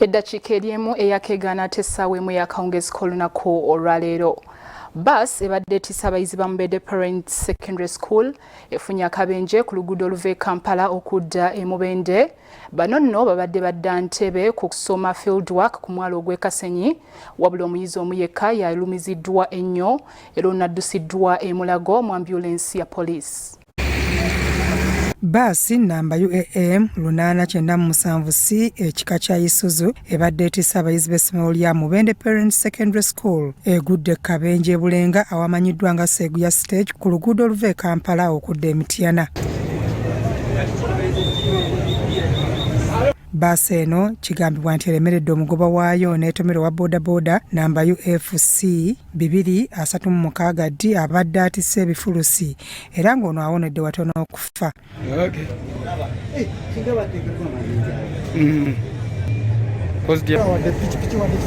Eddakiika ery'emu eyakeegaana ate essaawa emu ey'akawungeezi k'olunaku olwaleero. Bbaasi ebadde etisse abayizi ba Eremeredde Parents Secondary School efunye akabenje ku luguudo oluva e Kampala okudda e Mubende. Bano nno babadde badda Ntebe ku kusoma fieldwork ku mwalo ogw'e Kasenyi, wabula omuyizi omu yekka yalumiziddwa ennyo era onaddusiddwa e Mulago mu ambyulensi ya poliisi. Bbaasi namba UAM 897C ekika kya Isuzu ebadde etisse abayizi b'essomero lya Mubende Parents Secondary School egudde kabenje Bulenga awamanyiddwa nga Seguya Stage ku luguudo oluva e Kampala okudda e Mityana. Bbaasi eno kigambibwa nti eremeredde omugoba waayo n'etomerwa bodaboda namba UFC 236D abadde atisse ebifulusi era ng'ono awonedde watono okufa.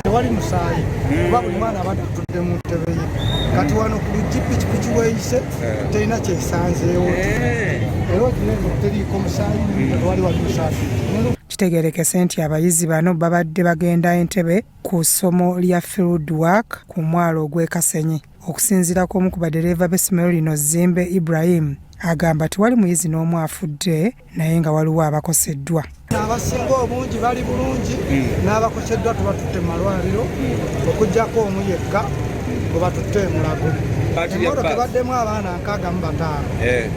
Tewali musaayi kuba buli mwana abadde atudde mu ntebe ye kati wano ku luggi pikipiki weeyise terina kyesanzeewo era okinenga teriiko musaayi tewali wali musaayi. Kitegeerekese nti abayizi bano babadde bagenda Entebbe ku ssomo lya fieldwork ku mwalo ogw'e Kasenyi. Okusinziira kw'omu ku badereeva b'essomero lino Zimbe Ibrahim agamba tewali muyizi n'omu afudde naye nga waliwo abakoseddwa. Abasinga obungi bali bulungi n'abakoseddwa tubatutte mu malwaliro okuggyako omu yekka gwe batutte e Mulago. Emmotoka ebaddemu abaana 65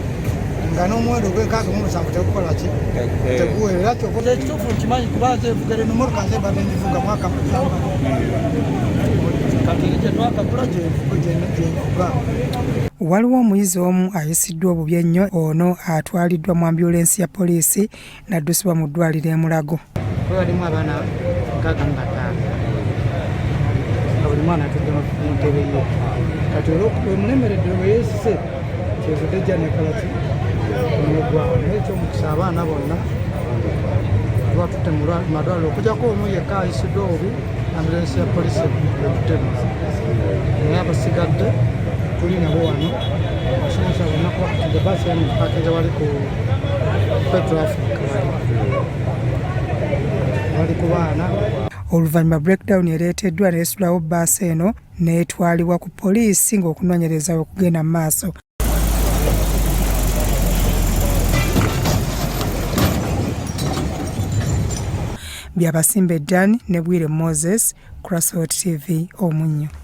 nga n'omuwendo gw'e67 tegukola ki teguwerera kyokoze ekituufu kimanyi kuba zevugere n'emmotoka zebadde nzivuga mwaka mukamba kati gye twakagula gyevuga. Waliwo omuyizi omu ayisiddwa obubi ennyo, ono atwaliddwa mu ambyulensi ya poliisi n'addusibwa mu ddwaliro e Mulago. Walimu abaana 65 nga buli mwana atudde mu ntebe ye kati emulemeredde bwe yeesise kyevudde jja nekola ki omugwawo naye ekyomukisa abaana bonna tubatutte mu malwaliro okuggyako omu yekka ayisiddwa obubi ambulensi ya poliisi ekutema naye abasigadde tuli nabo wano basomesa bonna kuba kati bbaasi eno pakinze wali ku petrafik wali ku baana. Oluvannyuma breakdown ereeteddwa neesulawo bbaasi eno n'etwalibwa ku poliisi ng'okunoonyereza okugenda mu maaso. Byabasimbe Dani ne Bwire Moses, Crossroad TV Omunnyo.